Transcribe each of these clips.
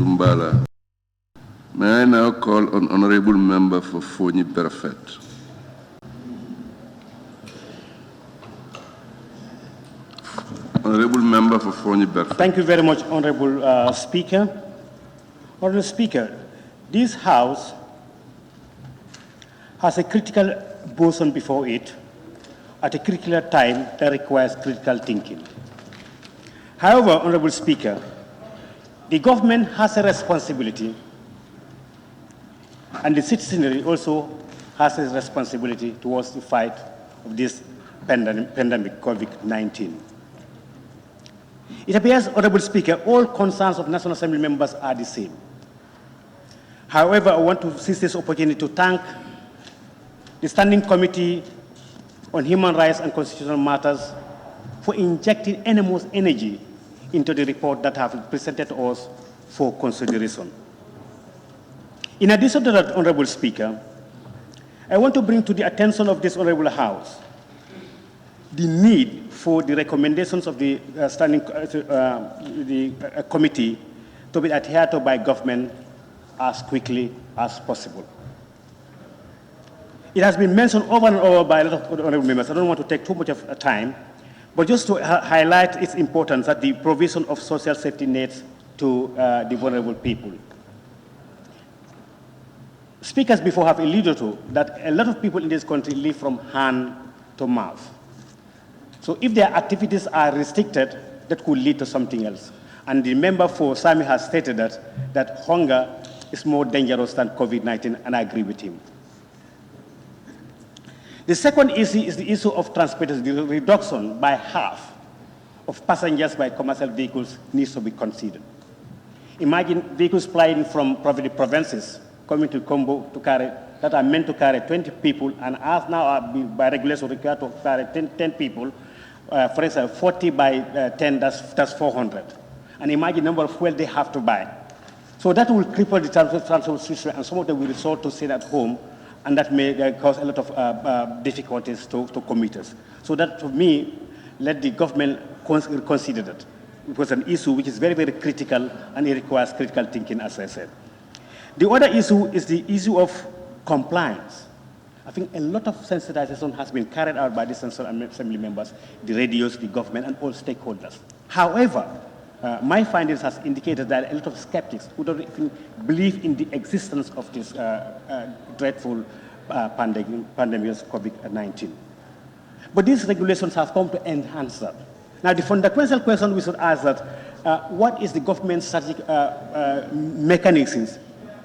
Tumbala. May I now call on Honorable Member for FONI BREFET. Honorable Member for FONI BREFET. Thank you very much, Honorable Speaker. Honorable Speaker, this House has a critical boson before it at a critical time that requires critical thinking. However, Honorable Speaker, the government has a responsibility, and the citizenry also has a responsibility towards the fight of this pandemic, COVID-19. It appears, Honorable Speaker, all concerns of National Assembly members are the same. However, I want to seize this opportunity to thank the Standing Committee on Human Rights and Constitutional Matters for injecting enormous energy into the report that have been presented to us for consideration. In addition to that, Honorable Speaker, I want to bring to the attention of this Honorable House the need for the recommendations of the committee to be adhered to by government as quickly as possible. It has been mentioned over and over by a lot of honorable members. I don't want to take too much of time, but just to highlight its importance that the provision of social safety nets to the vulnerable people. Speakers before have alluded to that a lot of people in this country live from hand to mouth. So if their activities are restricted, that could lead to something else. And the member for Sami has stated that hunger is more dangerous than COVID-19, and I agree with him. The second issue is the issue of transportation. The reduction by half of passengers by commercial vehicles needs to be considered. Imagine vehicles flying from the provinces coming to Combo to carry, that are meant to carry 20 people, and as now are by regulation required to carry 10 people. For example, 40 by 10, that's 400. And imagine the number of fuel they have to buy. So that will cripple the transport system, and some of them will resort to stay at home, and that may cause a lot of difficulties to commuters. So that, to me, let the government consider that. It was an issue which is very, very critical, and it requires critical thinking, as I said. The other issue is the issue of compliance. I think a lot of sensitization has been carried out by the Assembly members, the radios, the government, and all stakeholders. However, my findings has indicated that a lot of skeptics who don't even believe in the existence of this dreadful pandemic of COVID-19. But these regulations have come to enhance that. Now, the fundamental question we should ask that, what is the government's strategic mechanisms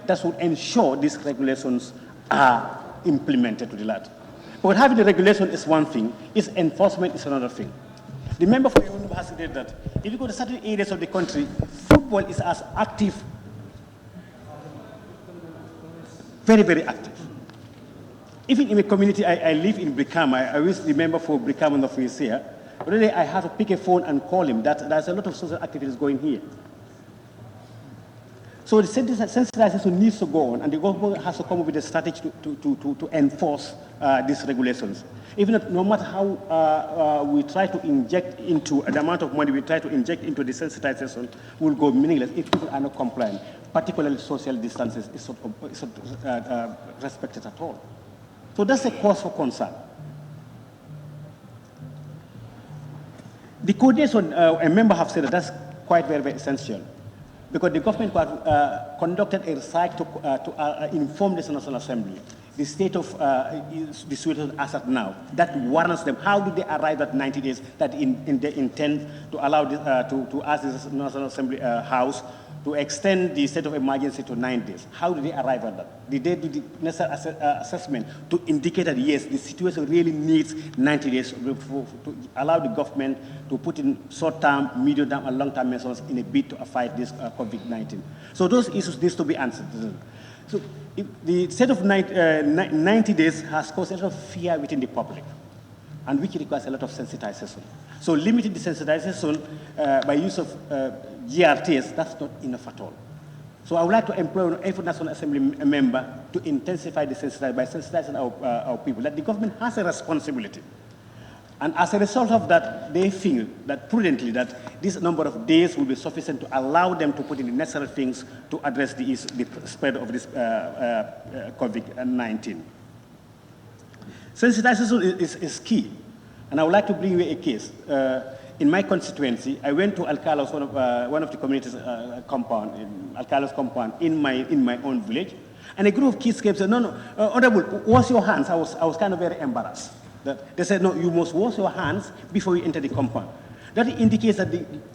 that would ensure these regulations are implemented to the letter? But having the regulation is one thing, its enforcement is another thing. The member for UNIB has said that if you go to certain areas of the country, football is as active, very, very active. Even in a community, I live in Brikama, I was the member for Brikama of here. Already I have to pick a phone and call him that there's a lot of social activities going here. So the sensitization needs to go on, and the government has to come up with a strategy to enforce these regulations. Even if, no matter how we try to inject into the amount of money we try to inject into the sensitization, will go meaningless if people are not compliant. Particularly social distances is not respected at all. So that's a cause for concern. The coordination, a member have said that's quite very, very essential, because the government conducted a research to inform the National Assembly the state of the situation as of now. That warrants them. How do they arrive at 90 days that they intend to allow this, to ask the National Assembly House to extend the state of emergency to 9 days? How do they arrive at that? Did they do the necessary assessment to indicate that, yes, the situation really needs 90 days to allow the government to put in short-term, medium-term, and long-term measures in a bid to fight this COVID-19? So those issues need to be answered. So the state of 90 days has caused a lot of fear within the public, and which requires a lot of sensitization. So limiting the sensitization by use of GRTs, that's not enough at all. So I would like to employ every National Assembly member to intensify the sensitization by sensitizing our people, that the government has a responsibility. And as a result of that, they feel that prudently that this number of days will be sufficient to allow them to put in the necessary things to address the spread of this COVID-19. Sensitization is key, and I would like to bring you a case. In my constituency, I went to Alcalos, one of the communities compound, Alcalos compound in my own village, and a group of kids came and said, no, Honorable, wash your hands. I was kind of very embarrassed. They said, no, you must wash your hands before you enter the compound. That indicates that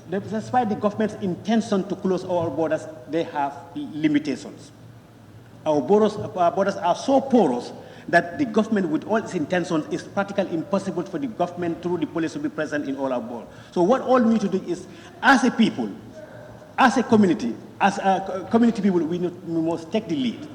despite the government's intention to close our borders, they have limitations. Our borders are so porous that the government, with all its intentions, is practically impossible for the government through the police to be present in all our borders. So what all we need to do is, as a people, as a community, as community people, we must take the lead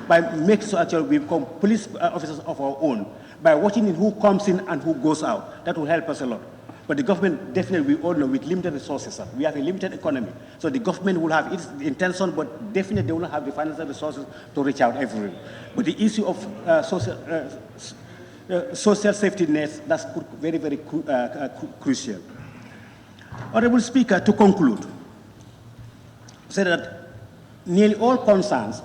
by making sure that we become police officers of our own, by watching in who comes in and who goes out. That will help us a lot. But the government, definitely, we all know, with limited resources, we have a limited economy. So the government will have its intention, but definitely they will not have the financial resources to reach out everywhere. But the issue of social safety nets, that's very, very crucial. Honorable Speaker, to conclude, say that nearly all concerns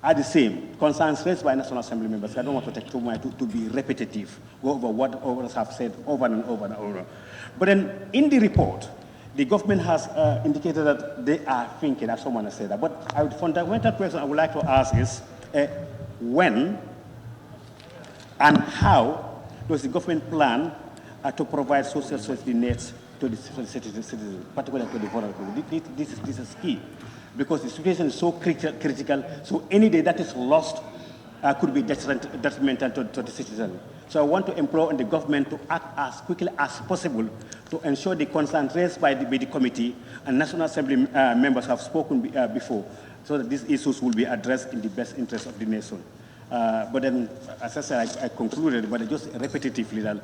are the same. Concerns raised by National Assembly members. I don't want to take too much to be repetitive, go over what others have said over and over and over. But then in the report, the government has indicated that they are thinking, as someone has said that. But the fundamental question I would like to ask is, when and how does the government plan to provide social safety nets to the citizens, particularly to the vulnerable? This is key, because the situation is so critical, so any day that is lost could be detrimental to the citizen. So I want to implore on the government to act as quickly as possible to ensure the concerns raised by the committee and National Assembly members have spoken before, so that these issues will be addressed in the best interest of the nation. But then, as I said, I concluded, but just repetitively, that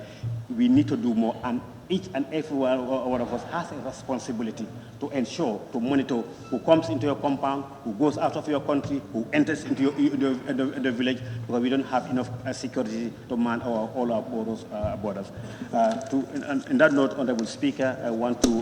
we need to do more, and each and every one of us has a responsibility to ensure, to monitor who comes into your compound, who goes out of your country, who enters into the village, because we don't have enough security to man all our borders. In that note, Honorable Speaker, I want to